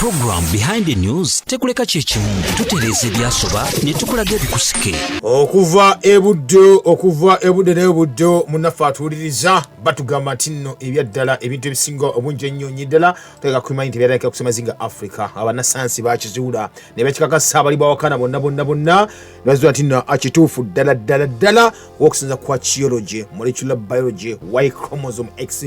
program behind the news tekuleka chechimu tutereze byasoba ne tukulaga bikusike okuva ebudde n'ebuddo munafa atuliriza batugamba ntinno ebyaddala ebintu ebisinga obungi ennyo nyiddala tega kumanyi nti byalaka kusemazinga Africa abanasansi bakizuula ne bakikakasa abali bawakana bonna bazwa ntinno akituufu ddala okusinza kwa biology molecular biology Y chromosome X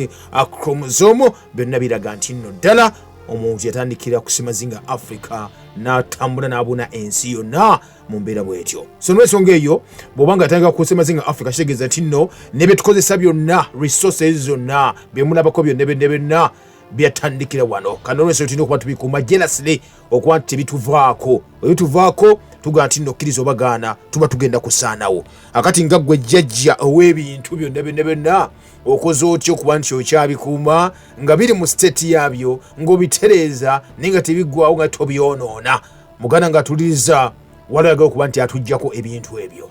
chromosome byonna biraga ntinno ddala omuntu yatandikira kusemazinga Africa n'atambula n'abuna ensi yonna mu mbeera bwetyo. So n'ensonga eyo bw'obanga atandika kusemazinga Africa kitegeeza nti nno ne bye tukozesa byonna resources zonna bye mulabako byonna byatandikira wano. Kano olw'ensonga tulina okuba tubikuuma jealously okuba nti tebituvaako. Bwe bituvaako tugaa nti nno kkiriza obagaana tuba tugenda kusaanawo. Akati nga ggwe jjajja ow'ebintu byonna okoze otyo okuba nti okyabikuuma nga biri mu state yabyo ng'obitereeza naye nga tebiggwawo nga tobyonoona. Muganda ng'atuliriza walaga okuba nti atuggyako ebintu ebyo.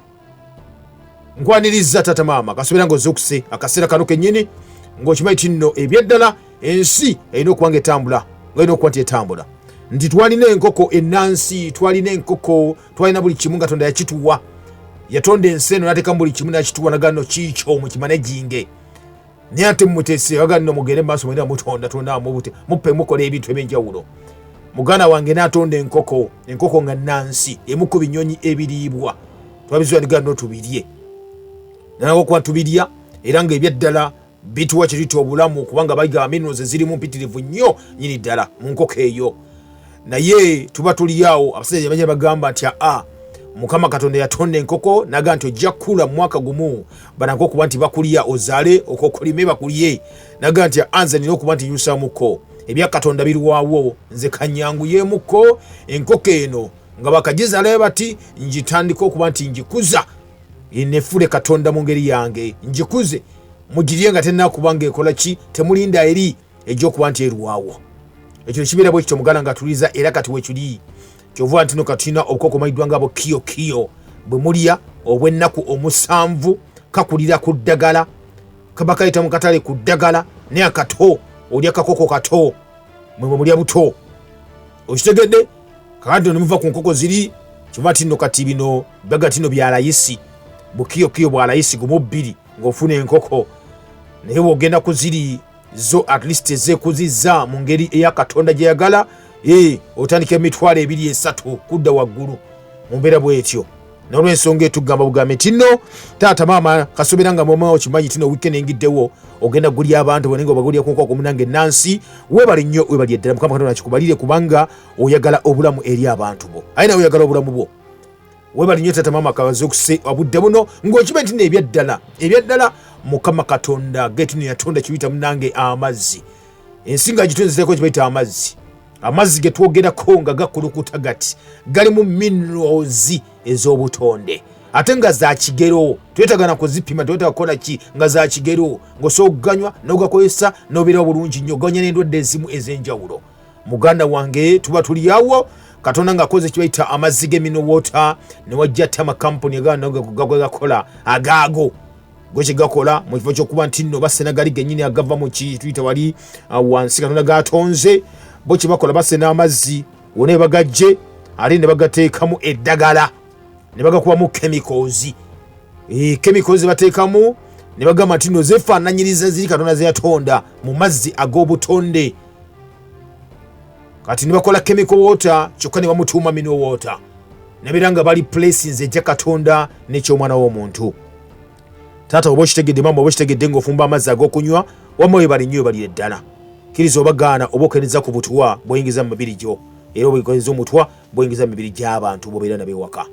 Nkwaniriza tata maama kasoberanga ozokuse akaseera kano kennyini ng'okimanyi ti nno ebyeddala ensi erina okuba ng'etambula ng'erina okuba nti etambula nti twalina enkoko ennansi twalina enkoko twalina buli kimu nga Katonda yakituwa yatonda ensi eno n'ateekamu buli kimu n'akituwa nagano kiikyo mukimanaginge naye ate mumuteese bagano mugende mu maaso mwena mutonda muppe mukola ebintu eby'enjawulo. Muganda wange n'atonda enkoko nga nnansi emu ku binyonyi ebiriibwa twabizuwa nigano tubirye nanago kuba tubirya era ng'ebyaddala bituwa kirita obulamu kubanga bayiga minerals zirimu mpitirivu nnyo nyini ddala mu nkoko eyo. Naye tuba tuliyawo abasajja bajja bagamba nti Mukama Katonda yatonda enkoko naga nti ojja kula mu mwaka gumu banako okuba nti bakulya ozaale okokolime bakulye naga nti anze nina okuba nti nyusamuko ebya Katonda birwawo nze kanyanguyemuko enkoko eno nga bakagizaalayo bati njitandika okuba nti njikuza nefule Katonda mu ngeri yange njikuze mugirye nga tennakuba ng'ekola ki temulinda eri egy'okuba nti erwawo. Ekyo kibeera bwe kityo muganda ng'atuliza era kati wekiri kyova nti no katulina obukoko mayiddwa ngabo kiyo bwe mulya obw'ennaku omusanvu kakulira ku ddagala kaba kayita mu katale ku ddagala naye akato olya kakoko kato mwe mulya buto okitegedde kakati ne muva ku nkoko ziri kyova nti no kati bino baga tino bya layisi bukiyo bwa layisi gumu bbiri ng'ofuna enkoko naye bw'ogenda ku ziri zo at least ezekuzizza mu ngeri eya Katonda gye yagala otandika emitwalo 2-3 kudda waggulu mu mbeera bwetyo. N'olw'ensonga etugamba bugambe nti nno taata maama kasobera nga mama okimanyi tino weekend engiddewo ogenda gulya abantu bwenenga obagulya ku nkoko munange Nansi webale nnyo webali eddala Mukama Katonda akikubalire kubanga oyagala obulamu eri abantu bo aye nawe oyagala obulamu bwo webali nnyo taata maama kawazokuse obudde buno ng'okimanyi nti ebyaddala Mukama Katonda getino yatonda kibita munange amazzi ensinga gitonzeko kibita amazzi getwogerako nga gakulukuta gati galimu minerals ez'obutonde ate nga za kigero twetagana kuzipima twetagana kukola ki nga za kigero ng'osooganywa n'ogakozesa n'obeera obulungi nnyo ganya n'endwadde ezimu ez'enjawulo. Muganda wange tuba tuliyawo Katonda ng'akoze kibayita amazzi g'emineral water ne wajja tte amakampuni gakola agaago gwe gakola mu kifo ky'okuba nti nno basenagali gennyini agava mu tuyita wali wansi Katonda gatonze bo kye bakola basena amazzi wona ne bagajje ate ne bagateekamu eddagala ne bagakubamu chemicals chemicals bateekamu ne bagamba nti nno zefaananyiriza ziri Katonda ze yatonda mu mazzi ag'obutonde. Kati ne bakola chemical water kyokka ne bamutuuma mineral water ne beera nga bali places ejja Katonda n'eky'omwana w'omuntu. Taata oba okitegedde mama oba okitegedde ng'ofumba amazzi ag'okunywa wamma webali nnyo webalire ddala kkiriza obagaana oba okeneza ku butwa bw'oyingiza mu mibiri gyo era obwekeza omutwa bw'oyingiza mu mibiri gy'abantu bobeera nabewaka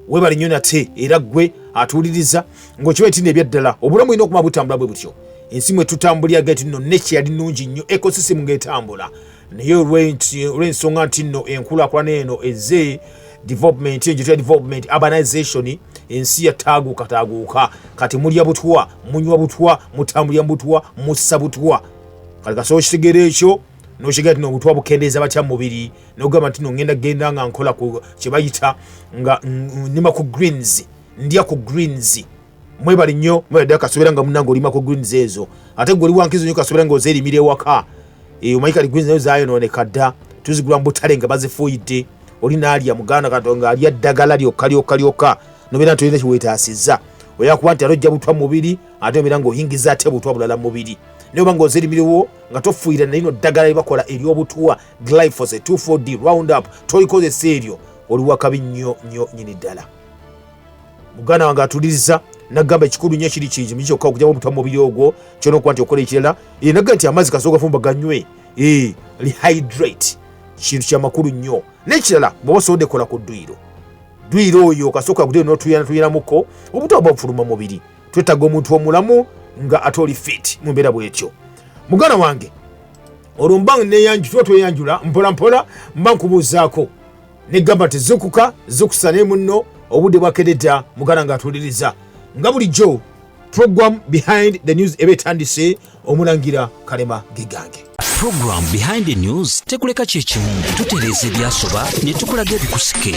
webali nnyo nate era ggwe atuwuliriza ng'okimanyi nti ebyaddala obulamu bulina okuba butambula bwe butyo ensi mwe tutambulira gati nno nechi yali nnungi nnyo ecosystem ng'etambula naye olw'ensonga nti nno enkulaakulana eno eze development urbanization ensi yataaguuka kati mulya butwa munywa butwa mutambulira butwa mussa butwa kati kasobola kitegeera ekyo n'okigaa tino obutwa bukendeeza batya mu mubiri n'ogamba nti ngenda nga nkola ku kye bayita nga nima ku greens ndya ku greens mwebali nnyo mwebali kasobeera nga munnange olima ku greens ezo ate gwe oli wankizo nnyo kasobeera nga ozeerimira ewaka omanyi kati greens nayo zaayonooneka dda tuzigula mbutale nga bazifuuyidde oli naalya muganda katonga alya ddagala lyokka nobeera ntolina kiweetaasiza oyakuba nti alojja butwa mubiri ate obeera ng'oyingiza ate butwa bulala mubiri naye oba ng'ozerimiriwo nga tofuuyira nalino ddagala lyebakola ery'obutwa glyphosate 2,4-D roundup tolikozesa eryo oli wakabi nnyo nyini ddala. Muganda wange atuliriza nagamba ekikulu nnyo kiri kingi kyokka okujjamu obutwa mubiri ogwo kyona okuba nti okola ekirala nagamba nti amazzi kasooka fumba ganywe rehydrate kintu kyamakulu nnyo n'ekirala bw'oba osobodde kola ku ddwiro oyo kasooka gudde notuyanamuko obutwa oba obufuluma mubiri twetaaga omuntu omulamu nga ate oli fit mu mbeera bwetyo. Muganda wange olwo mba tuba tweyanjula mpolampola mba nkubuuzaako negamba nti zikusa ne munno obudde bwakededda muganda nga atuliriza nga bulijjo program behind the news eba etandise omulangira Kalema Gigange. Program behind the news tekuleka kyekimu tutereeza ebyasoba ne tukulaga ebikusike.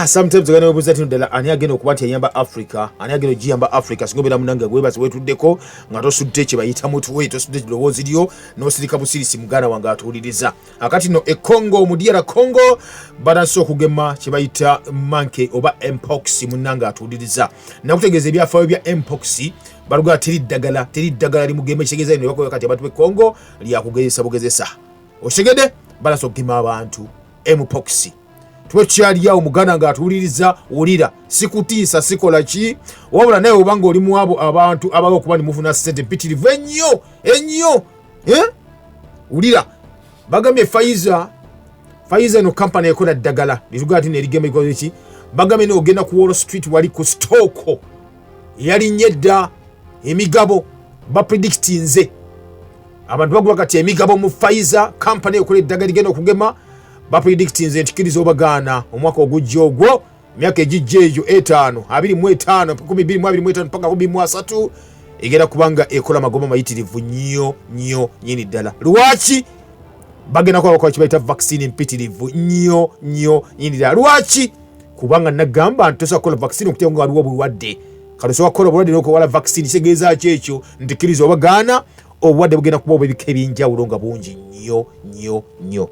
Sometimes ogenda obuuza ti ddala ani agenda okuba nti ayamba Africa, ani agenda ogiyamba Africa singa obeera munange gwebasi wetuddeko nga tosudde kye bayita mutwe tosudde eddoboozi lyo n'osirika busirisi muganda wange atuwuliriza. Akati no Congo mu DR Congo badanse okugema kye bayita manke oba mpox munange atuwuliriza. Nakutegeeza ebyafaayo bya mpox baluga teri ddagala limugema ekitegeeza ne bakola kati abantu b'e Congo lyakugezesa bugezesa. Otegedde badanse okugema abantu mpox. Twekyaliawo muganda nga atuwuliriza wulira sikutiisa sikola ki wabula naye obanga oli mu abo abantu abaga okuba ni mufuna ssente mpitirivu ennyo wulira bagambye Pfizer no company ekola ddagala litugaa ti nerigema ikoze ki bagambye n'ogenda ku Wall Street wali ku stooko yalinnya edda emigabo bapredictinze abantu bagula kati emigabo mu Pfizer company ekola eddagala ligenda okugema bapredictinze ntikiriza obagaana omwaka ogujja ogwo emyaka egijja egyo 5 25 2025 mpaka 2023 egenda kubanga ekola magoma mayitirivu nnyo nyini ddala. Lwaki bagenda kuba kibayita vaccine mpitirivu nnyo nyini ddala? Lwaki? Kubanga nagamba nti tosobola kukola vaccine okuteeka nga waliwo obulwadde kati osobola kukola obulwadde n'okukola vaccine kitegeeza ki ekyo? Ntikiriza obagaana obulwadde bugenda kuba obw'ebika ebyenjawulo nga bungi nnyo.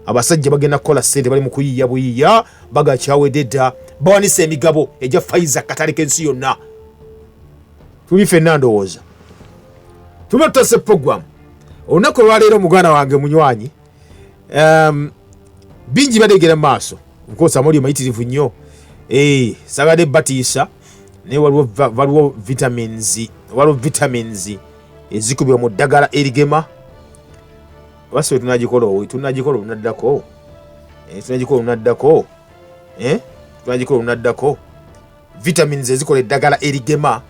Abasajja bagenda kukola ssente bali mu kuyiiya buyiiya bagakyawedde dda bawanisa emigabo egya Pfizer katale k'ensi yonna. Tuli ffenna ndowooza tuba tutase program olunaku olwaleero muganda wange munywanyi bingi badeegera mu maaso nkosa amuli mayitirivu nnyo sagadde batiisa naye waliwo vitamins ezikubibwa mu ddagala erigema basi tunagikola lunaddako vitamins ezikola eddagala erigema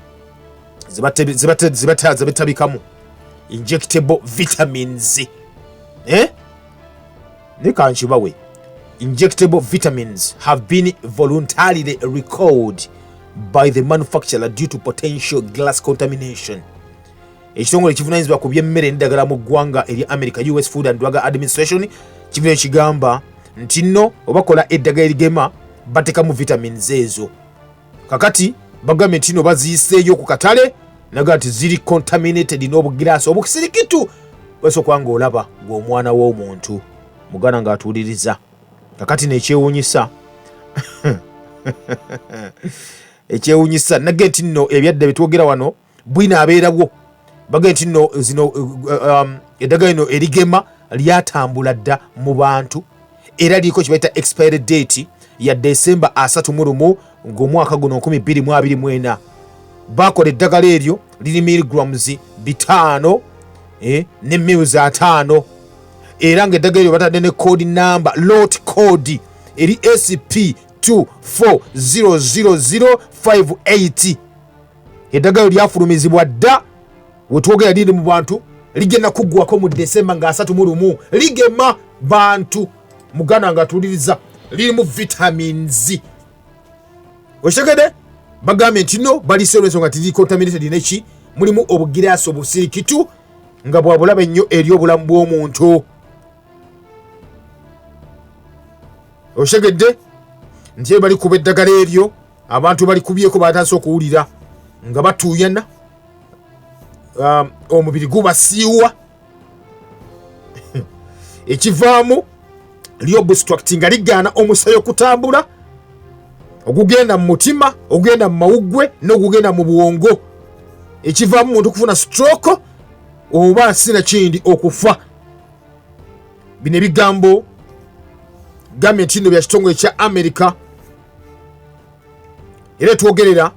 zibatabikamu injectable vitamins ne kankibawe injectable vitamins have been voluntarily recalled by the manufacturer due to potential glass contamination. Ekitongole ekivunaanyizibwa ku by'emmere n'eddagala mu ggwanga eri America US Food and Drug Administration kivuga ekigamba nti nno obakola eddagala erigema batekamu vitamins ezo. Kakati bagambye nti nno baziyiseeyo ku katale naga nti ziri contaminated n'obugiraasi obusirikitu bwese okuba ng'olaba ng'omwana w'omuntu muganda ng'atuwuliriza. Kakati n'ekyewuunyisa ekyewuunyisa nagge nti nno ebyadda byetwogera wano bwina abeerawo bagambye nti nno zino eddagala lino erigema lyatambula dda mu bantu era liriko kibayita expiry date ya December 31 ng'omwaka guno 2024. Bakola eddagala eryo liri milligrams 5 ne mils 5 era ng'eddagala eryo batadde ne code number lot code eri SP2400058. Eddagala lyafulumizibwa dda wetwogera liri mu bantu ligenda kuggwako mu December nga 31 ligema bantu muganda nga tuliriza lirimu vitamins. Oshegede bagambye nti no baliseewo ensonga nti contaminated neki mulimu obugiraasi obusirikitu nga bwabulaba ennyo eri obulamu bw'omuntu. Oshegedde nti bali kuba eddagala eryo abantu bali kubyeko batandise okuwulira nga batuuyana omubiri gubasiiwa ekivaamu ly'obstructing nga ligaana omusaayi okutambula ogugenda mu mutima ogugenda mu mawuggwe n'ogugenda mu bwongo ekivaamu muntu okufuna stroke oba sina kindi okufa. Bino ebigambo gavumenti ino bya kitongole kya America era twogerera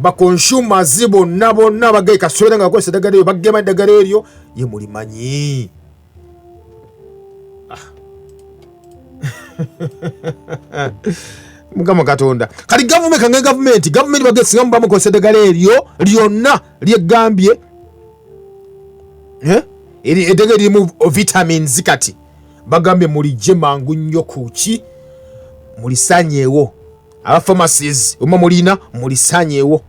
bakonsumers bonna bagaye kasoera nga bakozesa eddagala eryo bagema eddagala eryo ye mulimanyi. Mugama Katonda kali gavumenti bagesinga mubamu bakozesa eddagala eryo lyonna lyegambye eddagala erimu vitamins kati bagambye mulijje mangu nnyo kuki mulisanyeewo. Aba pharmacies omma mulina mulisanyeewo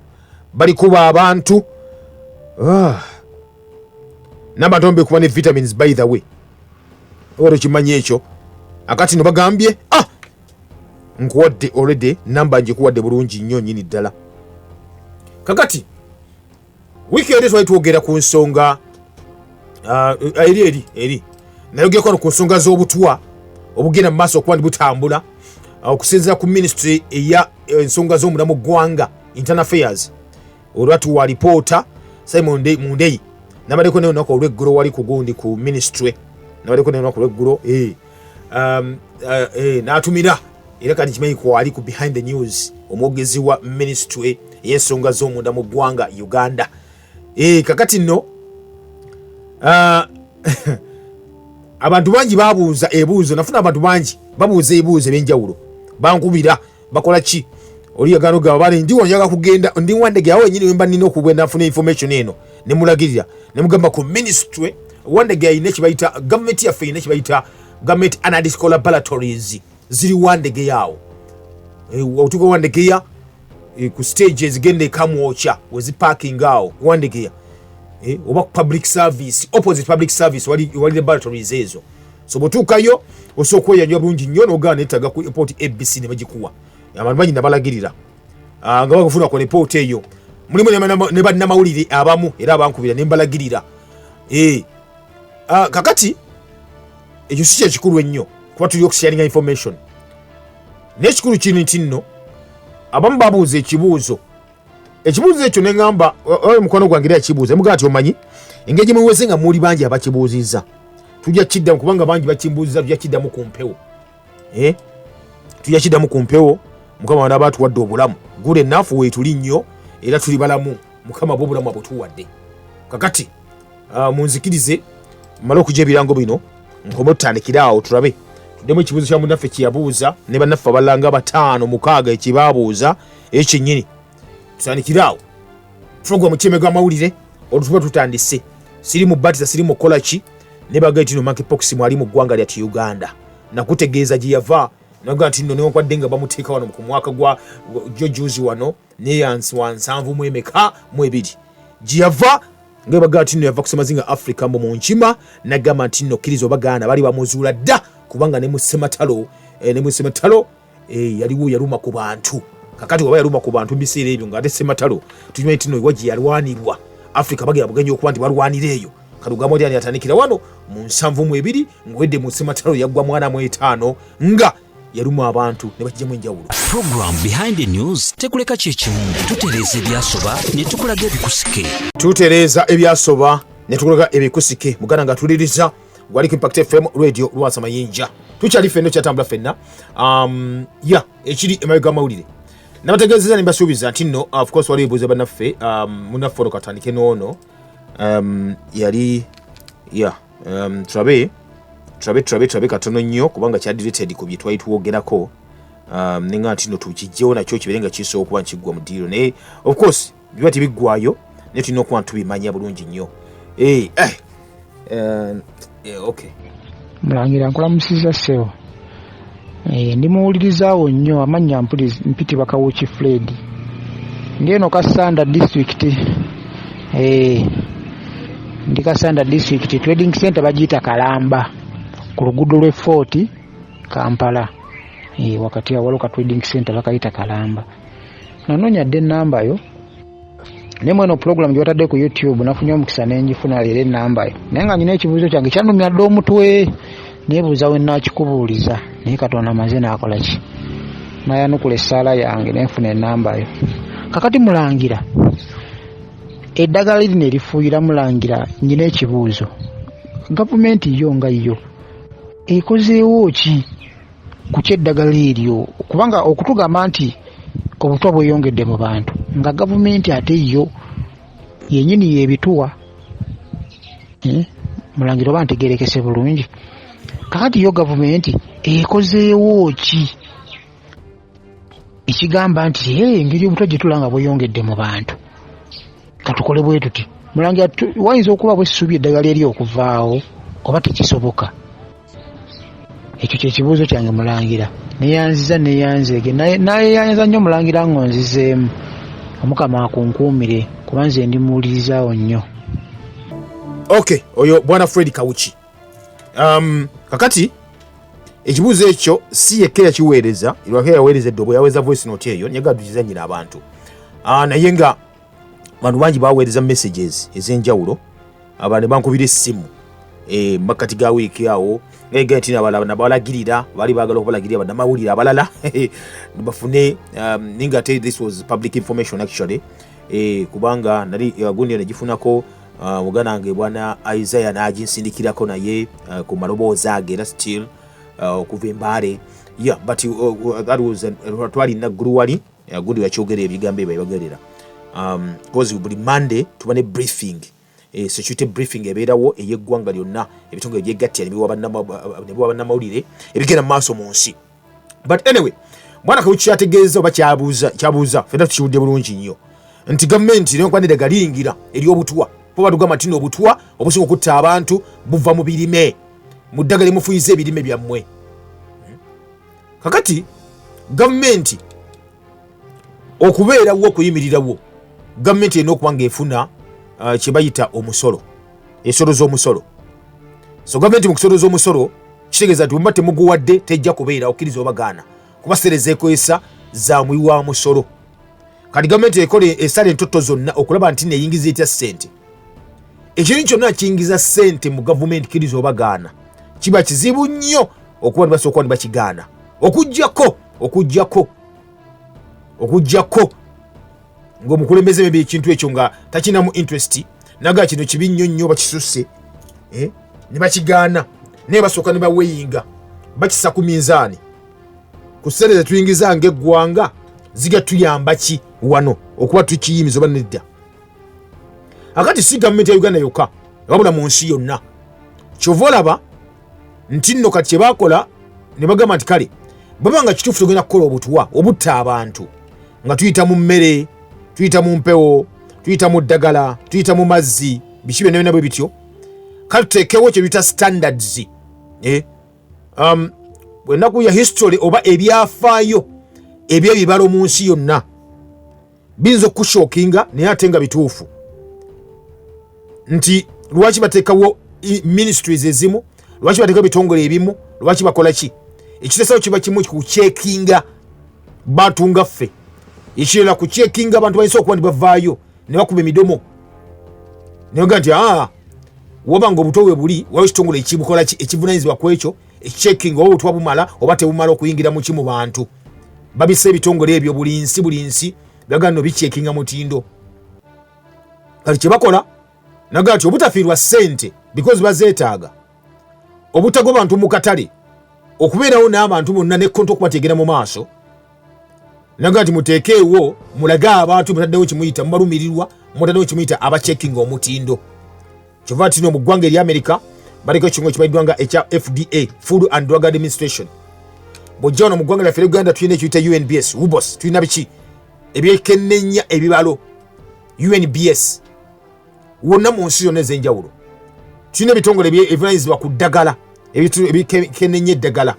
balikuba abantu n'abantu ombe kuba ne vitamins by the way oro kimanyi ekyo akati no bagambye nkuwadde already namba njikuwadde bulungi nnyo nnyini ddala. Kakati wiki eri twali twogera ku nsonga eri nayogerako ku nsonga z'obutwa obugenda mu maaso okuba butambula okusinziira ku ministry eya ensonga z'omulamu ggwanga internal affairs olwatu wa reporter Simon Mundeyi nabaleko ne onako olw'eggulu wali ku gundi ku ministry nabaleko ne onako olw'eggulu n'atumira era kati kimanyi kwali ku behind the news omwogezi wa ministry ey'ensonga z'omunda mu ggwanga Uganda. Kakati nno abantu bangi babuuza ebuuzo nafuna abantu bangi babuuza ebuuzo ebyenjawulo bankubira bakola ki oli yagano gaba bali ndiwo njaga kugenda ndi wandege awo nyini wemba nina okugenda nfuna information eno ne mulagirira ne mugamba ku ministry wandege ayine kibayita government yaffe ine kibayita government analytical laboratories ziri wandege yawo otuko wandege ya ku stages gende kamwocha wezi parking awo wandege ya oba public service opposite public service wali laboratories ezo so botukayo osokweya nyo bulungi nnyo n'ogaana etaga ku report ABC ne bagikuwa abantu bangi nabalagirira nga bakufuna ku report eyo mulimu ne bannamawulire abamu era abankubira ne mbalagirira kakati ekyo si kyekikulu ennyo kuba tuli okusharinga information n'ekikulu kino nti nno abamu babuuza ekibuuzo ekyo neŋŋamba mukwano gwange era yakibuuza mugaa ti omanyi engeri gye muweze nga muli bangi abakibuuzizza tujja kiddamu kubanga bangi bakimbuuziza tujja kiddamu ku mpewo tujja kiddamu ku mpewo mukama wana baatuwadde obulamu gula ennafu weetuli nnyo era tuli balamu mukama bw'obulamu abutuwadde. Kakati munzikirize mmale okujja ebirango bino nkome otutandikire awo tulabe tuddemu ekibuuzo kya munnaffe kyeyabuuza ne bannaffe abalanga 5-6 ekibaabuuza ekyennyini tutandikire awo program kyemega amawulire olutuba tutandise siri mu batiza siri mu kolaki ne bagaye tino monkeypox mwali mu ggwanga lya Uganda nakutegeeza gye yava naga nti nno newankwadde nga bamuteeka wano ku mwaka gwa jojuzi wano neyansi wa 7 gye yava nga bagaa nti nno yava kusema zinga Africa mbu mu nkima nagamba nti nno kkiriza obagaana bali bamuzuula dda kubanga ne mu ssematalo yaliwo yaluma ku bantu. Kakati waba yaluma ku bantu biseera ebyo nga ate ssematalo tukimanyi nti nno ewaji yalwanirwa Africa bagenda bugenyi okuba nti balwanira eyo kalugamo lyani yatandikira wano mu 7 ngwedde mu ssematalo yaggwa mwana mu 5 nga yaluma abantu ne bakijjamu enjawulo. Program Behind the News tekuleka kyekimu tutereeza ebyasoba ne tukulaga ebikusike. Tutereeza ebyasoba ne tukulaga ebikusike muganda nga tuliriza gwaliko Impact FM radio Lwasa Mayinja tukyali ffenna kyatambula ffenna ekiri emabega amawulire nabategeezeza ne mbasuubiza nti nno of course wali ebuuza bannaffe munnaffe ono katandike noono yali turabe katono nnyo kubanga kyadirected ku bye twali tuwogerako nenga nti nno tukijjewo nakyo kibeere nga kisobola okuba nkiggwa mu ddiiro naye of course biba tebiggwayo naye tulina okuba ntubimanya bulungi nnyo. Okay mulangira nkulamusiza ssebo ndi muwulirizaawo nnyo amannya mpiti bakawuki Fred ndieno Kasanda district ndi Kasanda district trading center bagiyita Kalamba ku luguudo lwe Fort Kampala wakati awalo ka trading center bakayita Kalamba nanoonya dde ennamba yo nemwe no program gyotadde ku YouTube nafunye omukisa nenjifuna leero ennamba yo naye nga nyina ekibuuzo kyange kyanumya dde omutwe nebuuza we nakikubuuliza naye Katonda amaze n'akola ki nayanukula essaala yange nenfuna enamba yo. Kakati Mulangira eddagala lino erifuuyira Mulangira nyina ekibuuzo, gavumenti yo nga yo ekozeewo ki ku kyeddagala eryo, kubanga okutugamba nti obutwa bweyongedde mu bantu nga gavumenti ate yo yennyini yebituwa. Mulangira oba ntegerekese bulungi. Kakati yo gavumenti ekozeewo ki ekigamba nti engeri obutwa gye tulanga bweyongedde mu bantu katukole bwe tuti. Mulangira wayinza okuba bwessuubi eddagala eri okuvaawo oba tekisoboka. Ekyo kyekibuuzo kyange Mulangira. Neyanziza neyanzeege nayeyanza nnyo Mulangira ngonzizeemu. Omukama akunkuumire kuba nze ndi muwulirizaawo nnyo. Okay, oyo bwana Fred Kawuki. Kakati ekibuuzo ekyo si yekka yakiweereza, irwake yaweereza eddobo yaweza voice note eyo nyaga tuzanyira abantu. Naye nga bantu bangi baweereza messages ez'enjawulo, abantu bankubira essimu makati ga wiiki awo ngege nti nabalagirira bali baagala okubalagirira bannamawulire abalala bafune ninga tell this was public information actually kubanga nali gundi nagifunako muganange bwana Isaiah naginsindikirako naye ku maloboozi age era still okuva Mbale but that was twali naggulu wali gundi yakyogera ebigambo ebyabagerera because buli Monday tuba ne briefing security briefing ebeerawo eyeggwanga lyonna ebitongole byegattya ne biwa bannamawulire ebigenda mu maaso mu nsi. But anyway, bwana Kawuki kyategeeza oba kyabuuza fedda tukiwudde bulungi nnyo nti gavumenti nenkwanira galingira eri obutwa po batugamba nti obutwa obusinga okutta abantu buva mu birime mu ddagala mufuyiza ebirime byammwe. Kakati gavumenti okubeerawo okuyimirirawo gavumenti erina okuba ng'efuna kyebayita omusolo, ensolo z'omusolo. So gavumenti mu kusolo z'omusolo kitegeeza nti bwemba temuguwadde tejja kubeera okkiriza obagaana kuba sereza ekwesa za muwi wa musolo. Kati gavumenti ekole esala entoto zonna okulaba nti neyingiza etya ssente. Ekintu kyonna kiyingiza ssente mu gavumenti kkiriza obagaana kiba kizibu nnyo okuba nibasooka nibakigaana okuggyako ng'omukulembeze bebe ekintu ekyo nga takinamu interest naga kino kibi nnyo nnyo bakisusse ne bakigaana naye basooka ne baweyinga bakisa ku minzaani ku ssente ze tuyingiza ng'eggwanga ziga tuyamba ki wano okuba tukiyimiza oba nedda. Akati si gavumenti ya Uganda yokka wabula mu nsi yonna kyova olaba nti nno kati kyebakola ne bagamba nti kale bwebanga kituufu tugenda kukola obutwa obutta abantu nga tuyita mu mmere tuyita mu mpewo tuyita mu ddagala tuyita mu mazzi biki byonna bwe bityo kale tuteekewo kye bita standards bwennaku ya history oba ebyafaayo ebyebibalo mu nsi yonna biyinza okushookinga naye ate nga bituufu nti lwaki bateekawo ministries ezimu, lwaki bateekawo bitongole ebimu, lwaki bakola ki ekiteesawo kiba kimu kucekinga bantu nga ffe ekirala kucekinga abantu bayinza okuba nti bavaayo ne bakuba emidomo ne baga nti wabanga obutwa we buli waliwo ekitongole ekibukola ki ekivunanyizibwa ku ekyo ekicekinga oba obutwa bumala oba tebumala okuyingira mu kimu bantu babisa ebitongole ebyo buli nsi baga nno bicekinga mutindo. Kati kye bakola naga nti obutafiirwa ssente because bazeetaaga obutago bantu mu katale okubeerawo n'abantu bonna ne konto okubateegera mu maaso naga nti muteekeewo mulage abantu mutaddewo kimuyita mubalumirirwa mutaddewo kimuyita abacekinga omutindo. Kyova tino mu ggwanga eri America baliko ekigo kibayiddwa nga ekya FDA, Food and Drug Administration. Bw'ojja wano mu ggwanga lyaffe Uganda tulina ekiyita UNBS, UBOS, tulina biki ebyekennenya ebibalo UNBS wonna mu nsi yonna ez'enjawulo. Tulina ebitongole ebivunanyizibwa ku ddagala ebikennenya eddagala.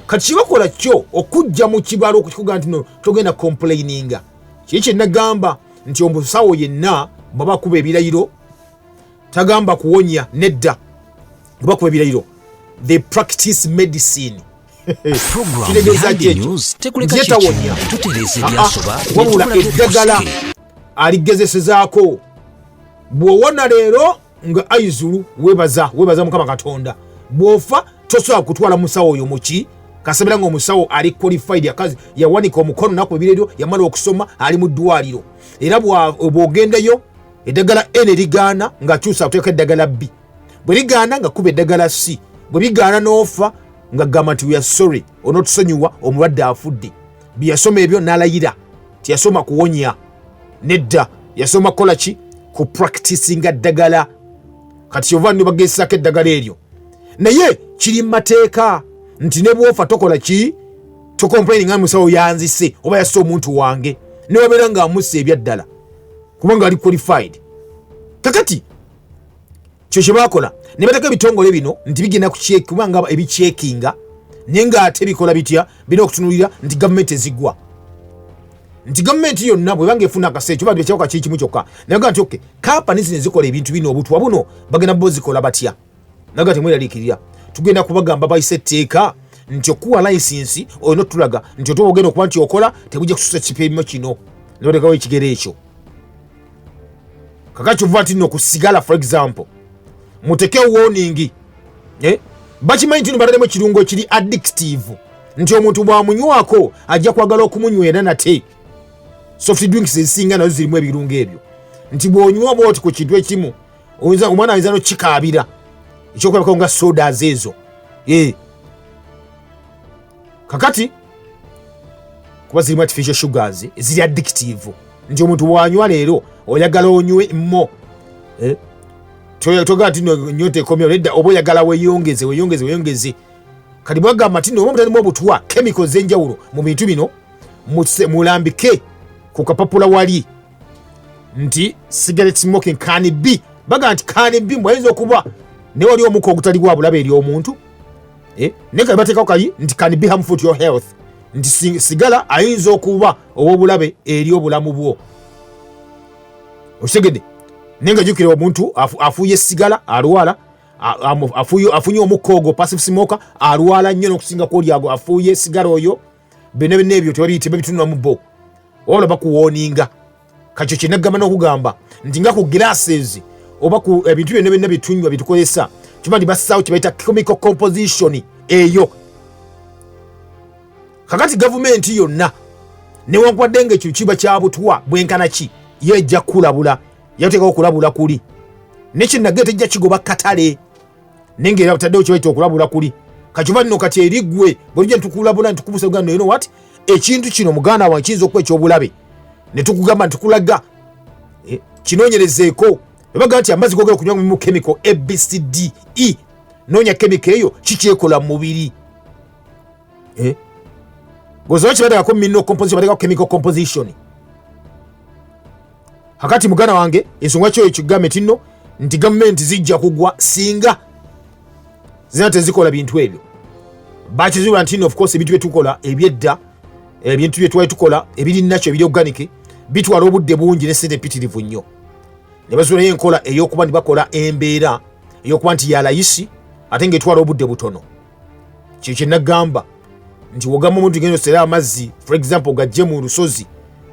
Kati kibakola kyo okujja mu kibalo okukikuga nti no togenda complaininga kiki kyenagamba nti omusawo yenna baba kuba ebirayiro tagamba kuwonya nedda baba kuba ebirayiro they practice medicine. Kiregeeza kyekyo yetawonya wabula eddagala aligezesezaako bw'owona leero nga ayizulu webaza Mukama Katonda bw'ofa tosobola kutwala musawo oyo muki kasabira nga omusawo ali qualified akazi yawanika omukono nako ebirero yamala okusoma ali mu ddwaliro era bw'ogendayo eddagala N ligaana nga kyusa kuteeka eddagala B bwe ligaana nga kuba eddagala C bwe bigaana n'ofa nga gamba nti we are sorry onootusonyiwa omulwadde afudde bye yasoma ebyo n'alayira tiyasoma kuwonya nedda yasoma kukola ki ku practicinga ddagala kati kyova nno bagezesaako eddagala eryo naye kiri mu mateeka nti ne bwofa tokola ki tocomplaini nga musawo yanzise oba yasse omuntu wange ne wabeera nga amussa ebyaddala kubanga ali qualified kakati kyo kye baakola ne bateeka ebitongole bino nti bigenda kubanga ebicyekinga naye ng'ate bikola bitya birina okutunulira nti gavumenti ezigwa nti gavumenti yonna bwebanga efuna akaseera kyoba bekyawuka kiri kimu kyokka naga nti oke kampani zino ezikola ebintu bino obutwa buno bagenda bozikola batya naga temweraliikirira tugenda kubagamba bayise etteeka nti okuwa layisinsi olina otulaga nti otuba ogenda okuba nti okola tebujja kususa kipeerimo kino nebatekawo ekigero ekyo kaka kyova nti nno kusigala for example muteke warning bakimanyi nti no batademu ekirungo ekiri addictive nti omuntu bwamunywako ajja kwagala okumunywera nate soft drinks ezisinga nazo zirimu ebirungo ebyo nti bw'onywa bwoti ku kintu ekimu omwana ayinza nokikaabira ekyokulabako nga sodas ezo kakati kuba zirimu artificial sugars ziri addictive nti omuntu bwanywa leero oyagala onywe mo togaa ti nyota ekomyewo nedda oba oyagala weyongeze kati bwagamba ti noba mutalimu obutwa chemicals enjawulo mu bintu bino mulambike ku kapapula wali nti cigarette smoking can be baga nti can be mwayinza okuba ne wali omuko ogutali gwa bulabe eri omuntu naye kali bateekako kali nti can be harmful to your health nti sigala ayinza okuba ow'obulabe eri obulamu bwo okitegedde naye nga jjukira omuntu afuuye sigala alwala afunye omukka ogwo passive smoker alwala nnyo n'okusinga kwoli ago afuuye sigala oyo byonna byonna ebyo tebabiyitibwa bitunulamu bo wabula bakuwooninga kakyo kyenagamba n'okugamba nti nga ku glasses oba ku ebintu byonna byonna bitunywa bitukozesa kiba nti bassaawo kyebayita chemical composition eyo kakati gavumenti yonna newankwadde nga ekyo kiba kya butwa bwenkana ki ye ejja kulabula yateekawo okulabula kuli nekyenagera tejja kigoba katale naye ngaera butaddewo kibaita okulabula kuli kakiba nno kati eriggwe bwetujja nitukulabula nitukubusa uganda you know what ekintu kino muganda wange kiyinza okuba ekyobulabe ne tukugamba ntukulaga kinoonyerezeeko ebaga nti amazzi gogera okunywa mu chemical ABCDE noonya chemical eyo kikyekola mu mubiri gozawo kibateekako mineral composition bateekako chemical composition hakati muganda wange ensonga kyoyo kigambe tinno nti gavumenti zijja kugwa singa zina tezikola bintu ebyo bakizibula nti of course ebintu byetukola ebyedda ebintu byetwali tukola ebiri nakyo ebiri organic bitwala obudde bungi nesente mpitirivu nnyo ne bazulayo enkola ey'okuba bakola embeera ey'okuba nti yalayisi ate ngaetwala obudde butono kyo kyenagamba nti wogamba omuntu genda osera amazzi for example gajje mu lusozi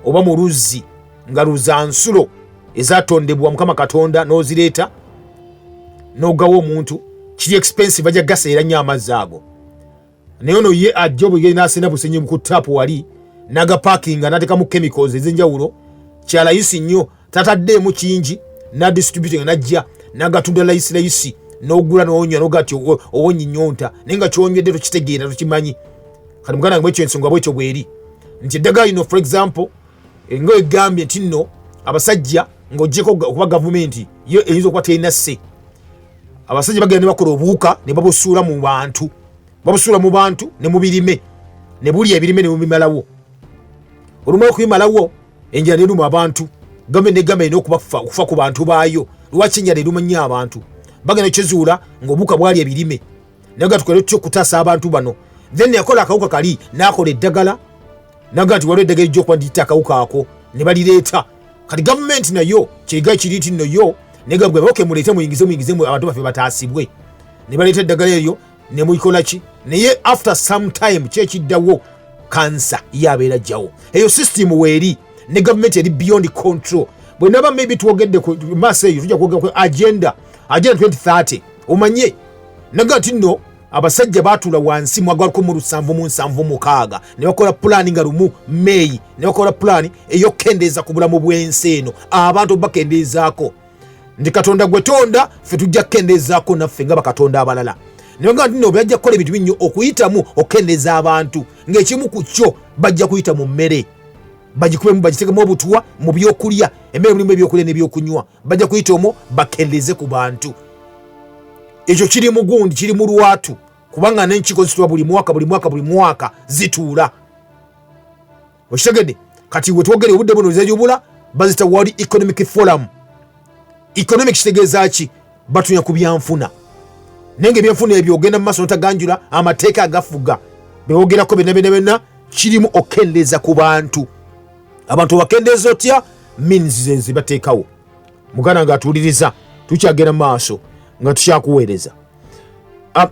oba mu luzzi nga luza nsulo ezatondebwa mukama katonda n'ozireeta n'ogawa omuntu kiri expensive ajja gaseera nnyo amazzi ago naye ono ye ajja obugeri n'asenda busenyi ku taapu wali n'agapakinga n'ateekamu chemicals ez'enjawulo kyalayisi nnyo tataddeemu kingi n'adistributinga n'ajja n'agatunda layisi n'ogula n'onywa n'ogati owonyi nyonta naye nga kyonywedde tokitegeera tokimanyi kati muganda nga bwekyo ensonga bwekyo bweri nti eddagala lino for example nga egambye nti nno abasajja ng'oggyeko okuba gavumenti yo eyinza okuba terina sse abasajja bagenda ne bakola obuwuka ne babusuula mu bantu ne mu birime ne bulya ebirime ne mubimalawo olumala okubimalawo enjala neruma abantu gavumenti negamba erina okufa ku bantu baayo lwaki enjala eruma nnyo abantu bagenda kyezuula ng'obuwuka bwali ebirime naye ga tukole tutya okutaasa abantu bano then yakola akawuka kali n'akola eddagala naga nti waliwo eddagala ejja okuba ndiita akawuka ako ne balireeta kati gavumenti nayo kyegayi kiri nti nno yo negabwe oke muleete muyingizemu abantu baffe bataasibwe ne baleeta eddagala eryo ne muyikola ki naye after some time kyekiddawo kansa yabeera jjawo eyo system weeri ne gavumenti eri beyond control bwe naba maybe twogedde ku maaso eyo tujja kwogera ku agenda 2030 omanye naga nti nno abasajja batula wansi mwagaliko mu 776 ne bakola plan nga lumu May ne bakola plan eyokendeza ku bulamu bw'ensi eno abantu bakendezaako ndi Katonda gwe tonda ffe tujja kendezaako naffe nga bakatonda abalala niwanga nno bajja kukola ebintu binnyo okuyitamu okendeza abantu ng'ekimu ku kyo bajja kuyita mu mmere bagikubemu bagitegemu obutwa mu byokulya emmere mulimu ebyokulya n'ebyokunywa bajja kuyita omwo bakendeze ku bantu ekyo kiri mu gundi kiri mu lwatu kubanga n'enkiiko zituula buli mwaka zituula okitegedde kati we twogere obudde buno zejubula bazita World Economic Forum economic kitegeeza ki batunya ku byanfuna nenge ebyanfuna ebyo ogenda mu maaso notaganjula amateeka agafuga bewogerako benna kirimu okendeza ku bantu abantu bakendeza otya means zenzi bateekawo mugana nga atuuliriza tukyagenda maaso nga tukyakuweereza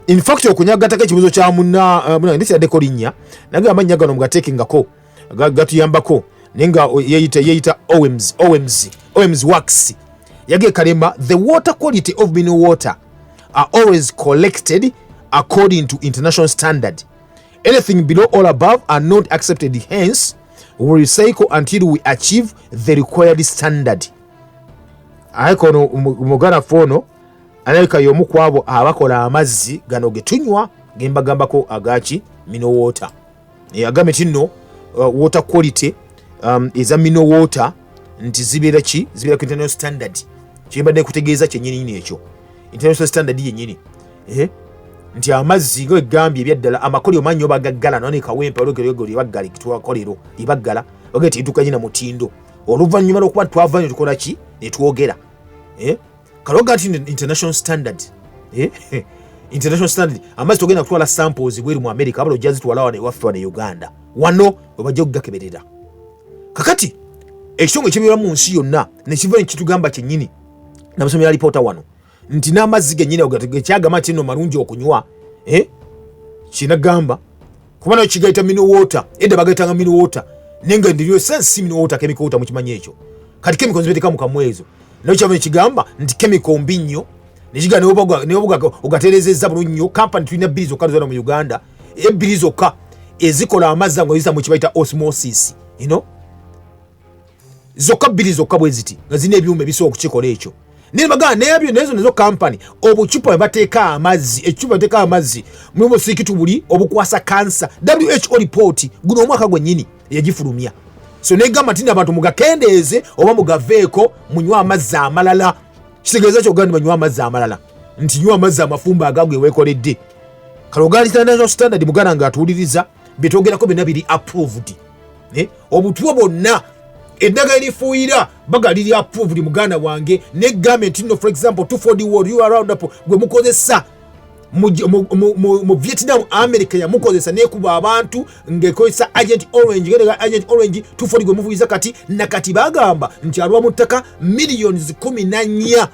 in fact okunyagattako ekibuzo kya muna ndekiraddeko linnya naye amannya gano mugateekingako gatuyambako naye nga yeeyita OMS wax yage kalema the water quality of mineral water are always collected according to international standard. Anything below or above are not accepted, hence we recycle until we achieve the required standard. Aikono mugana fono anayika yomu kwabo abakola amazzi gano getunywa gemba gambako agachi mineral water. Agame tino water quality is a mineral water nti zibera ku international standard. Chimbadde kutegeeza kyennyini ekyo. International standard yennyini. Nti amazzi go egambye ebyaddala amakoli omanyo bagaggala none kawempa ologero libaggala kitwakolero libaggala ogeti itukanye na mutindo oluvannyuma lwokuba twavanye tukola ki netwogera kaloga nti international standard international standard amazzi togenda kutwala samples bweri mu America abalo jazi twalawa ne waffe ne Uganda wano obajja kugakeberera kakati ekisongo ekibeera mu nsi yonna nekiva ekitugamba kyennyini namusomera reporter wano nti n'amazzi gennyini ogategekyagamba nti nno malungi okunywa kinagamba kuba nayo kigaita mineral water edda bagaitanga mineral water nenga ndiriyo sense mineral water chemical water mukimanyi ekyo kati chemical zibeteka mu kamwezo nayo kyava ekigamba nti chemical mbi nnyo nekiga neobuga ogaterezeza bulungi nnyo company tulina bbiri zokka zonna mu Uganda ebbiri zokka ezikola amazzi ngo yisa mu kibaita osmosis zokka bbiri zokka bwe ziti nga zina ebyuma ebisobola okukikola ekyo nibaga nebyo nezo company obuchupa bateeka amazzi echupa bateeka amazzi mulimu sikitu buli obukwasa cancer WHO report guno omwaka gwennyini yagifulumya so negamba tina abantu mugakendeeze oba mugaveeko munywa amazzi amalala kitegeeza kyo gandi banywa amazzi amalala nti nywa amazzi amafumba agagwe weekoledde kalogali international standard mugana nga atuuliriza betogerako byonna biri approved obutwa bonna eddagala lifuuyira baga liri approved muganda wange ne government no for example 240 world you around up gwe mukozesa mu Vietnam America ya mukozesa nekuba abantu ngekozesa agent orange 240 gwe mufuuyiza kati nakati bagamba nti alwa mu ttaka millions 14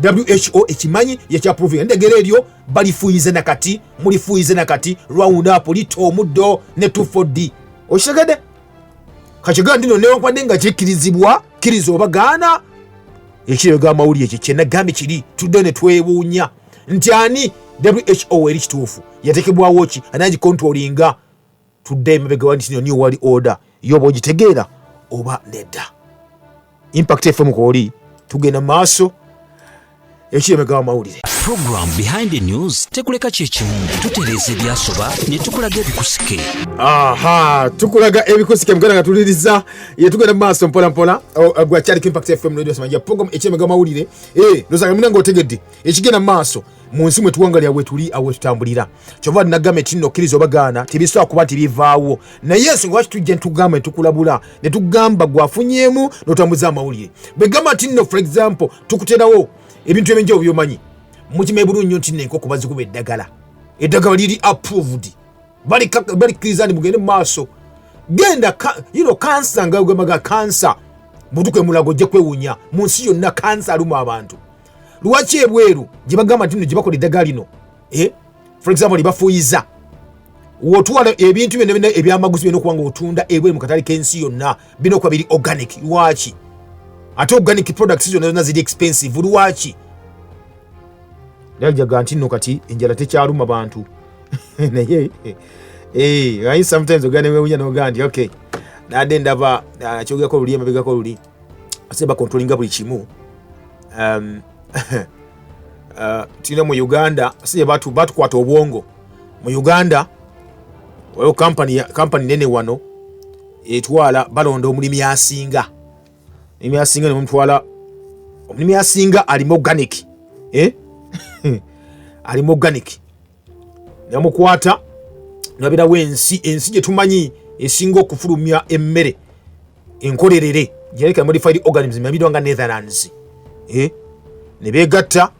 WHO ekimanyi yakyaprove endagala eryo balifuuyiza nakati mulifuuyiza nakati round up lito omuddo ne 240 oshagade kachiga ndino newankwadde nga kikirizibwa kiriza obagaana ekirega amawuli ekyo kyenagambe kiri tudde ne twewuunya nti ani WHO eri kituufu yatekebwawo ki anagi controllinga tudde emabega wandi kino new world order yoba ogitegeera oba nedda Impact FM kooli tugenda maaso ekiremega amawulire. Program Behind the News tekuleka kyekimu tutereza ebyasoba ne tukulaga ebikusike. Tukulaga ebikusike mugana nga tuliriza ye tugenda maaso mpola gwa Charlie Impact FM radio samajja program ekiremega amawulire ndozaga munanga otegedde ekigenda maaso mu nsi mwe tuwangalya we tuli awe tutambulira kyova nagame tino kirizo bagaana tibiso akuba tibivaawo na Yesu ngwa tujje ntugamba tukulabula ne tugamba gwafunyemu notambuza amawulire begama tino for example tukuterawo ebintu ebenjo byomanyi mukime bulungi nnyo nti enkoko bazikuba eddagala liri approved bali kizani mugende maaso genda cancer nga gwemaga cancer mutuke mulago je kwewunya mu nsi yonna cancer aluma abantu lwaki ebweru gye bagamba nti gye bakola eddagala lino for example libafuuyiza wotwala ebintu byonna ebyamaguzi byonna okuba nga otunda ebweru mu katale k'ensi yonna bino kwa biri organic lwaki ate organic products zonna ziri expensive lwaki Naljaga nti nno kati enjala tekyaluma bantu naye ayi sometimes ogane wewunya n'ogandi okay nadde ndaba kyogeko luli emabegako luli aseba controllinga buli kimu tulina mu Uganda siye batukwata obwongo mu Uganda waliwo kampani nene wano etwala balonda omulimi asinga nemutwala omulimi asinga alimu organic alimu organic namukwata nabirawo ensi gyetumanyi esinga okufulumya emmere enkolerere genetically modified organisms mabidwa nga Netherlands ne begatta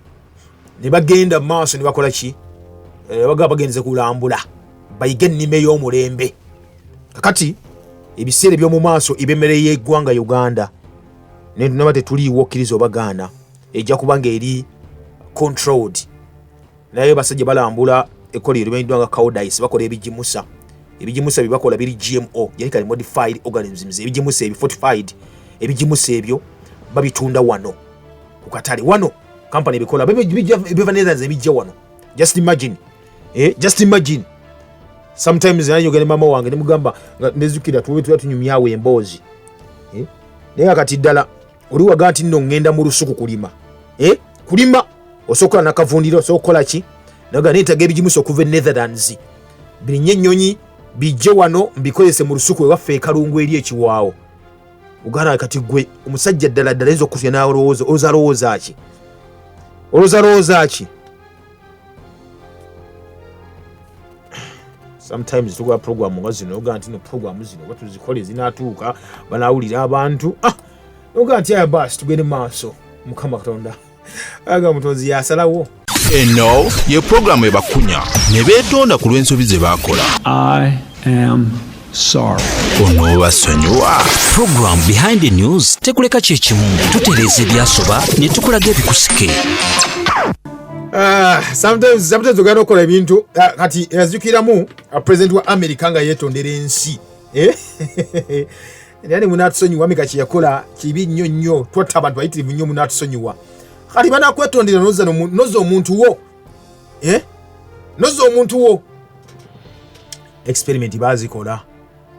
ne bagenda maaso ne bakola ki bagenze kulambula bayiga ennima ey'omulembe kakati ebiseera eby'omu maaso eby'emmere y'eggwanga Uganda nenaba tetuliiwo okkiriza obagaana ejja kubanga eri controlled naye basajja balambula ekkola erimanyiddwa nga cowdice bakola ebigimusa bye bakola biri GMO genetically modified organisms ebigimusa ebyo fortified ebigimusa ebyo babitunda wano ku katale wano company ebikola biva Netherlands ebijja wano just imagine sometimes nayogera mama wange nemugamba nezukira tunyumyawo emboozi naye kati ddala oli waga nti nno ngenda mu lusuku kulima osokola nakavundiro osokola ki naga neetaga ebigimusa okuva Netherlands birinye ennyonyi bijje wano mbikozese mu lusuku ewaffe ekalungu eri ekiwaawo ugana kati gwe omusajja ddala ezo okufya n'alowooza olowooza ki sometimes tukola program nga zino oga nti no program zino batuzikole zinatuuka banawulira abantu oga nti aya basi tugende maaso mukama katonda aga mutonzi yasalawo eno ye program ebakunya ne beetonda ku lw'ensobi ze baakola. I am sorry. Ono basonyiwa. Program behind the news tekuleka kyekimu tutereeza ebyasoba ne tukulaga ebikusike. Sometimes ogenda okukola ebintu kati yazukiramu president wa America nga yeetondera ensi nani munatusonyiwa America kyeyakola kibi nnyo twatta abantu bayitirivu nnyo munatusonyiwa kati banakwetondera noza omuntu wo experiment bazikola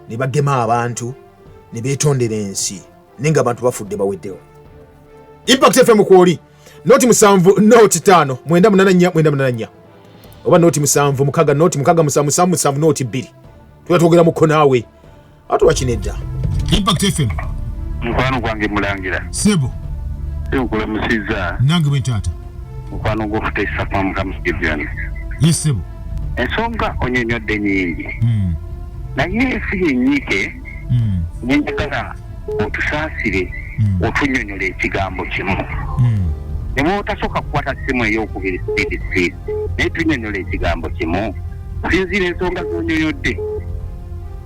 ne bagema abantu ne beetondera ensi nenga abantu bafudde baweddewo. Impact FM kwoli noti 7 noti 5 9 oba noti 7 mukaga noti mukaga 7 noti 2 twatogera muko naawe atu wakinedda. Impact FM mukwano gwange mulangira sebo ekula musiza nange bwentata mukwano gwo futesa kwa mukamusibyana yesebo ensonga onyonyodde nyingi naye si nyike nyenjagala otusaasire otunyonyola ekigambo kimu ne otasoka kukwata simu ey'okubiri speed naye tunyonyola ekigambo kimu sinzira ensonga zonyonyodde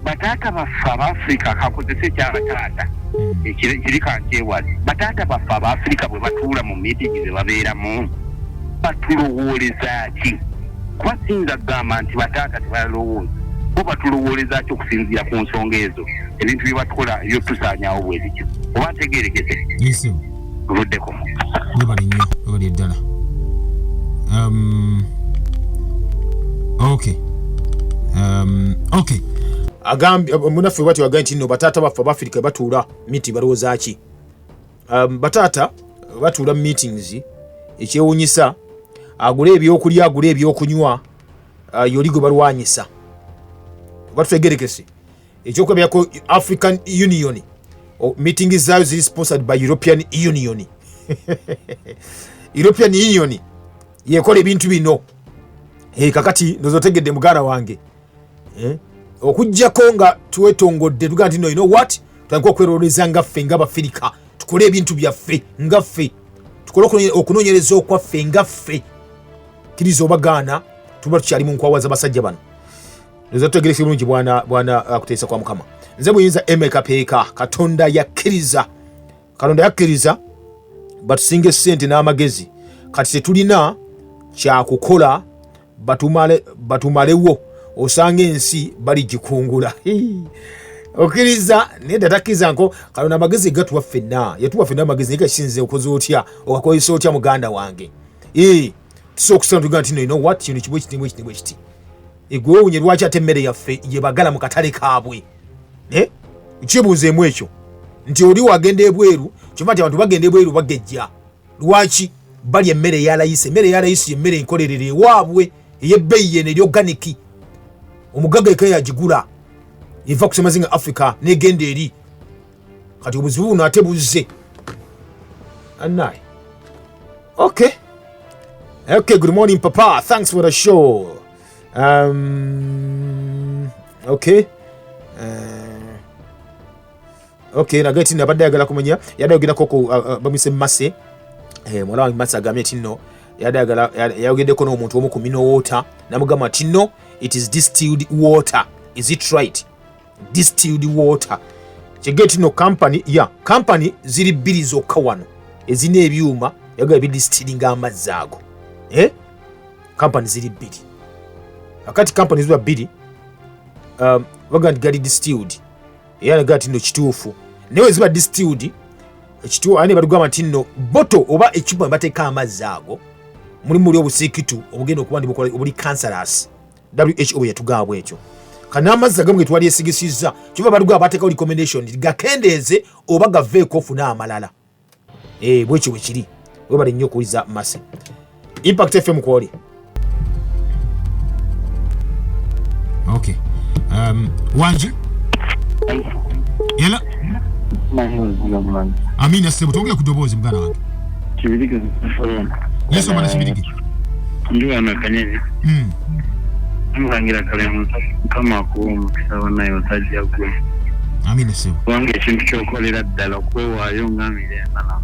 bataata baffe Abafrika akakozesa ekyabataata ekiri kankyewali bataata baffe Abafrika bwe batuula mu miitingi ze babeeramu batulowooleza ki kuba sinza kugamba nti bataata tebalowooza bo batulowooleza ki okusinziira ku nsonga ezo ebintu bye batukola ebyotusaanyaawo bwe bityo oba ntegeerekese tuvuddeko nebali nnyo ebali eddala okay agambye munaffe bwati wagambye nti nno bataata baffe Abafrika batuula miti balowooza ki bataata batuula meetings ekyewunyisa agula ebyokulya agula ebyokunywa yoli gwe balwanyisa batutegerekese ekyokubeerako African Union meeting zaayo ziri sponsored by European Union European Union yekola ebintu bino kakati ndozotegedde muganda wange okujjako nga tuwetongodde tugaa nti no you know what tutandika okweroleza ngaffe nga Abafirika tukole ebintu byaffe ngaffe tukole okunoonyereza okwaffe ngaffe kiriza obagaana tuba tukyali mu nkwawa z'abasajja bano ndoza tutegerekese bulungi bwana kuteesa kwa Mukama nze buyinza emekapeeka Katonda yakkiriza batusinga essente n'amagezi kati tetulina kyakukola batumalewo osanga ensi bali gikungula okiriza nenda takiza nko kalona amagezi gatuwa ffenna yatuwa ffenna amagezi nika kisinze okoze otya okakozesa otya muganda wange so kusanga tuga ntino you know what you know chibwe egwe unye lwacha temmere yaffe ye bagala mu katale kaabwe chibuze mwekyo nti oli wagende ebweru chimati abantu bagende ebweru bagejja lwachi bali emmere ya layisi emmere enkolerere waabwe eyebbeyi ene organic omugaga ekaya jigula iva kusema zinga Africa negende eri kati obuzibu buno ate buzze anai. Okay, good morning papa, thanks for the show. Okay, nagati nabadde yagala kumanya yadayogera koko bamise masse mwana wange Massa agamye tinno yayogeddeko n'omuntu omu ku mineral water namugamba tinno it is distilled water. Is it right? Distilled water kyegeti no company ziri bbiri zokka wano ezina ebyuma yaga bidistillinga amazzi ago company ziri bbiri akati company ziba bbiri bagandi gali distilled era gati no kituufu newe ziba distilled ekituufu ani badugamba tinno boto oba ekyuma bateeka amazzi ago mulimu oli obusiikitu obugenda okuba ndi obuli cancerous WHO yatugamba ekyo kana amazzi agamu ge twali esigisizza kiva badugamba bateekawo recommendation gakendeeze oba gaveeko ofuna amalala bwekyo bwekiri webale nnyo okuwuliza Massa. Impact FM kwoli. Okay. Wanji? Yala? Amina sebo tongera kudobozi mgana wange. Kibiriki zifalona. Yeso bana kibiriki. Ndiwa na kanyeni. Mwangira kale kama ko mukisaba nayo taji yakwe. Amina sebo. Wange kintu kyokolera ddala kwewayo ngamire nana.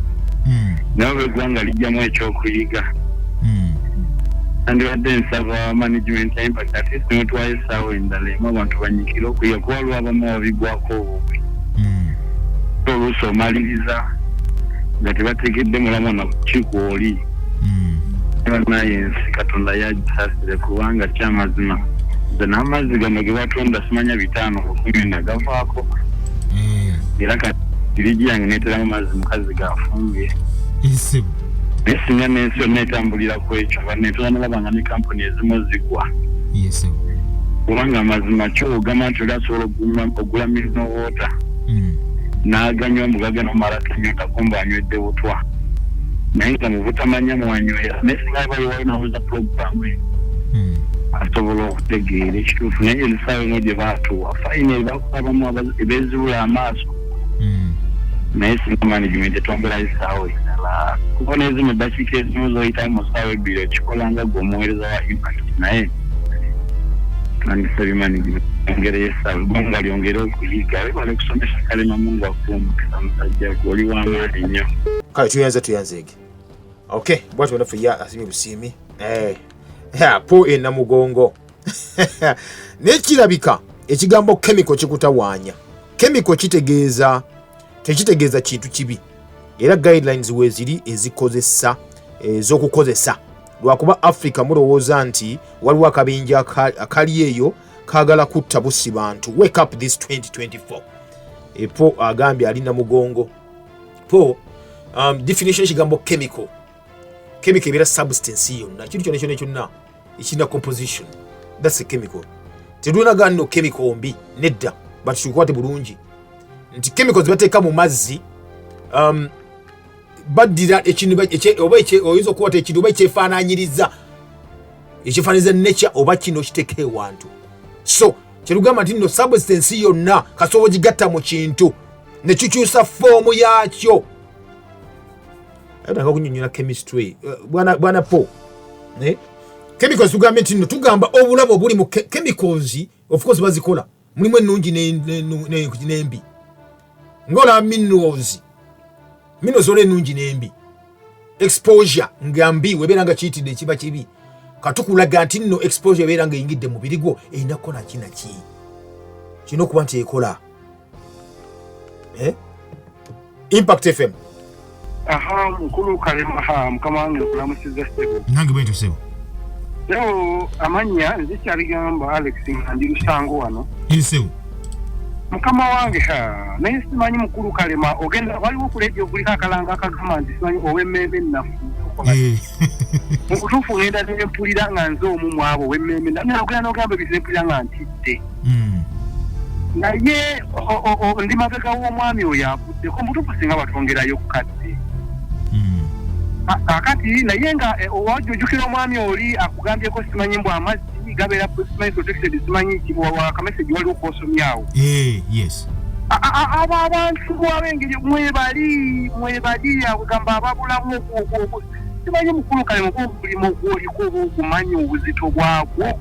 Nawe gwanga lijjamu ekyokuyiga. And we then serve management impact at least not twice our in the lema abantu banyikiro kuya kwalwa abamu bigwako so maliriza ngati bategedde mulamo na kigoli naye katonda yajisasire kubanga kyamazima zana amazi gano ge batonda simanya bitano okunyina gavaako era kati ligiyange netera amazi mukazi gafumbye isibu nesinya nensi netambulira kwekyo banetwana labanga ne company ezimu zigwa kubanga amazima kyo gama tulasobola okugula mineral water n'aganywa omugaga n'omala kinyota kumba anywedde butwa naye nga mu butamanya mwanywera nesinga baliwayo nawuza programu asobola okutegeera ekituufu naye ebisawe ngo gye baatuwa fayina bakubamu ebeziwula amaaso naye singa management etwongera isaawe endala kubona ezimu dakiika ezimu zoyitayo mu ssaawa ebbiri ekikolanga gwe omuweereza wa impact naye tandisabye management engeri yesaawe gonga lyongere okuyiga webale kusomesa kalema mungu akuumukisa musajja gwe oli w'amaanyi nnyo kale tuyanzeege. Okay, bwatu wanafu ya asimye busiimi po enamugongo nekirabika ekigambo chemical kikutawaanya. Chemical tekitegeeza kintu kibi era guidelines weziri ezikozesa ez'okukozesa lwakuba Africa mulowooza nti waliwo akabinja akali eyo kagala kutta busi bantu. Wake up this 2024. Po agambye alina mugongo po definition ekigambo chemical ebeera substance yonna kintu kyonna kyonna ekirina composition, that's a chemical. Tetulinaga nno chemical mbi nedda batukikwate bulungi nti chemicals bateeka mu mazzi baddira ekintu oba oyinza okukwata ekintu oba ekyefaanaanyiriza nature oba kino kiteeka ewantu. So kyetugamba nti nno substance yonna kasobola gigatta mu kintu ne kikyusa foomu yaakyo. Ayataka kunyonyola chemistry bwana po chemicals tugambe nti nno tugamba obulamu obuli mu chemicals of course bazikola mulimu ennungi n'embi ngola minerals ola ennungi n'embi. Exposure nga mbi webeera nga kiyitidde ekiba kibi katukulaga nti nno exposure ebeera nga eyingidde mubiri gwo erina kukola kinaki kirina okuba nti ekola. Impact FM. Mukulu kalema mukama wange okulamusiza sebo nange bwentyo sebo leo amanya nzikyabigamba Alex ndi Lusango wano sebo mukama wange naye simanyi mukulu kalema ogenda waliwo ku radio kuliko akalanga akagamba nti simanyi ow'emmembe nnafu ngezaako mu butuufu ngenda nempulira nga nze omu mwabo wemmeme nagula n'ogamba ebintu nempulira nga ntidde naye ndi mabega w'omwami oyo avuddeko mutuufu singa batwongerayo ku kadde kakati naye nga owajujukira omwami oli akugambyeko simanyi mbw amazzi gabeera simanyi protected simanyi akameseji waliwo kwosomyawo yes abo abantu ab'engeri mwebali agamba ababulamu simanyi mukulu kale mukulimu gwoliko obumanyi obuzito bwagwo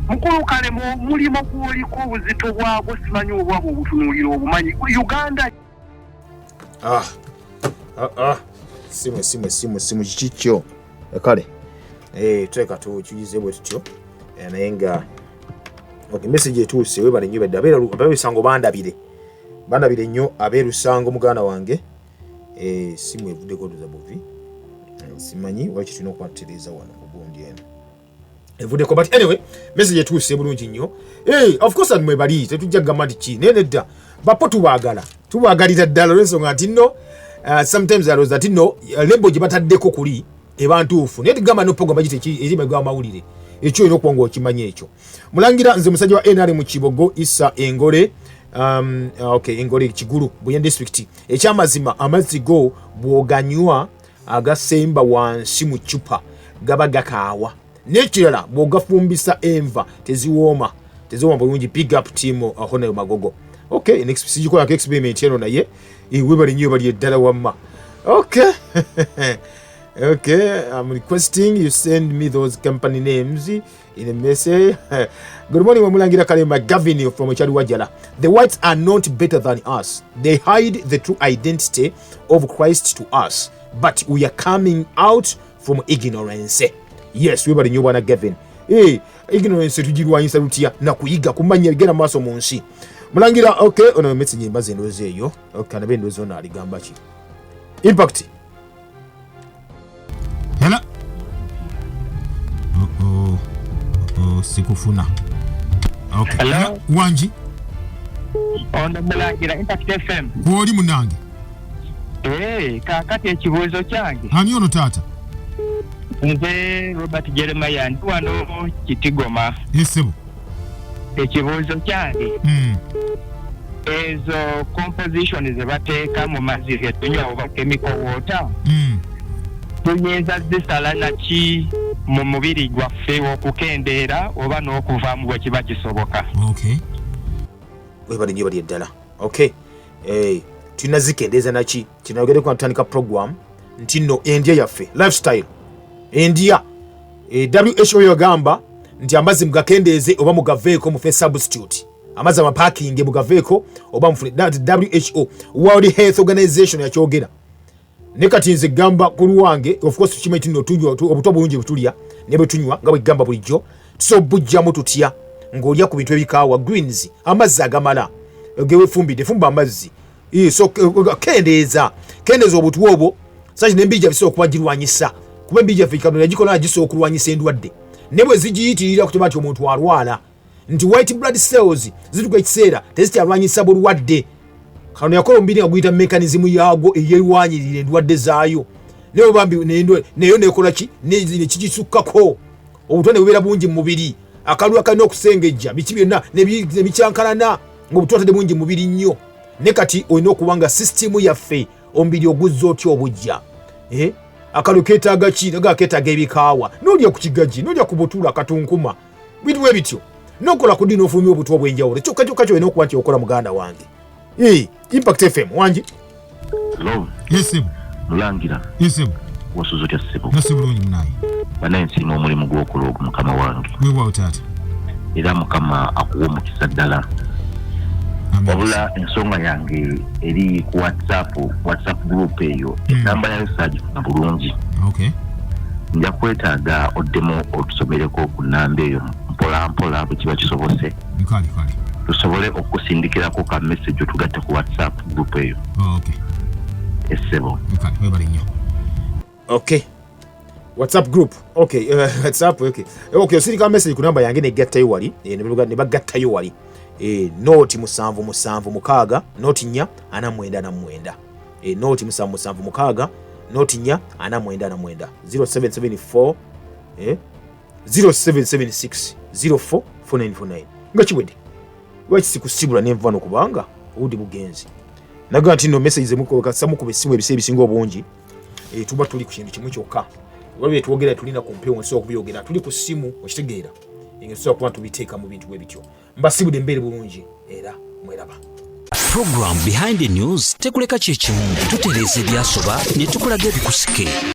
mukulu kale mulimu gwoliko obuzito bwagwo simanyi obwabwo obutunuulira obumanyi Uganda simu kikikyo kale tuleka tukiyize bwe tutyo naye nga message etuuse webale nnyo badde abeerusango bandabire nnyo abeerusango muganda wange simu evuddeko tuza buvi simanyi waki tulina okwatereza wano ogundi eno evuddeko but anyway message etuuse bulungi nnyo of course mwe bali tetujja kugamba nti ki naye nedda bapo tubagalira ddala olw'ensonga nti nno sometimes alowooza nti nno lembo gye bataddeko kuli eba ntuufu naye tugamba nopogamba gite erimagwa amawulire ekyo olina okuba ng'okimanya ekyo mulangira nze musajja wa NR mu Kibogo Issa Engole Engole Kigulu Buyen district ekyamazima amazzi go bw'oganywa agasemba wansi mu cupa gaba gakaawa n'ekirala bw'ogafumbisa enva teziwooma bulungi. Big up team Honayo Magogo. Next sijikola experiment eno naye webali nnyo bali eddala wamma. I'm requesting you send me those company names in a message. Good morning, Wamulangira Kalema Gavin from Chadu Wajala. The whites are not better than us. They hide the true identity of Christ to us, but we are coming out from ignorance. Yes, we were new one Gavin. Ignorance tujirwanyisa lutia na kuyiga kumanya gena maso mu nsi. Mulangira ono message mbaze ndoze yo. Kanabe ndozo na aligamba ki. Impact. Hello. Sikufuna. Hello. Wanji. Ono Mulangira Impact FM. Oli munange. Kakati ekibuuzo kyange. Ani ono taata? Nze Robert Jeremiah ndi wano Kitigoma. Yesebo. Ekibuuzo kyange. Ezo composition ze bateeka mu mazzi ge tunywa oba chemical water. Tuyinza zisala naki mu mubiri gwaffe okukendeera oba n'okuvaamu bwe kiba kisoboka. Webali nnyo bali eddala. Tulina zikendeeza naki kinayogere ku ntandika program nti nno endya yaffe lifestyle endya WHO yagamba nti amazzi mugakendeeze oba mugaveeko mufe substitute amazzi amaparking mugaveeko oba mufune WHO World Health Organization yakyogera. Ne kati nze gamba ku luwange of course kimanyi nti nno tunywa obuto bulungi butulya ne bwe tunywa nga bwe gamba bulijjo tusobujjamu tutya ng'olya ku bintu ebikaawa greens amazzi agamala gewefumbidde fumba amazzi so kendeeza obutwa obwo saji nembija biso okubagirwanyisa kuba embija fikano yagikola agiso okulwanyisa endwadde ne bwe zigiyitirira kutema nti omuntu alwala nti white blood cells zituka ekiseera tezikyalwanyisa bulwadde kano yakola ombiri nga guyita mekanizmu yaago eyerwanyirira endwadde zaayo naye bambi neyo nekola ki nekigisukkako obutwa ne bubeera bungi mu mubiri akalulu akalina okusengejja biki byonna nebikyankalana ng'obutwa tadde bungi mu mubiri nnyo ne kati olina okuba nga sisitimu yaffe omubiri oguzza otya obujja akalu keetaaga ki naga keetaaga ebikaawa n'olya ku kigaji n'olya ku butuula katunkuma bintu bwe bityo n'okola ku ddi n'ofulumya obutwa obw'enjawulo kyokka kyolina okuba nti okola muganda wange. Impact FM wanji. Hello. Yesebo. Mulangira. Yesebo. Wasuzo kya sebo. Nasebulungi munayi. Banensi n'omulimu gw'okola ogu mukama wange. Weewaawo taata. Era mukama akuwa omukisa ddala. Wabula ensonga yange eri ku WhatsApp group eyo enamba yayo saagifuna bulungi. Nja kwetaaga oddemu otusomereko ku nnamba eyo mpola bwe kiba kisobose. Kale. Tusobole okusindikirako ka message otugatte ku WhatsApp group eyo. Essebo. Webali nnyo. WhatsApp group. WhatsApp. Osindika message ku namba yange negattayo wali ne bagattayo wali. Noti 776 noti 4 ana 9 noti 776 noti nya 499 0774 0776 04 4949 nga kiwedde lwaki sikusibula nenvano kubanga obudde bugenzi naga nti no message zemukoka samukube simu ebise ebisinga obungi tuba tuli ku kintu kimu kyokka waliwo tuwogera tulina ku mpewo nsobola kubiyogera tuli ku simu okitegeera nsobola kuba tubiteeka mu bintu bwe bityo mbasibudde embeere bulungi era mweraba. Program Behind the News tekuleka kyekimu tutereeza ebyasoba ne tukulaga ebikusike.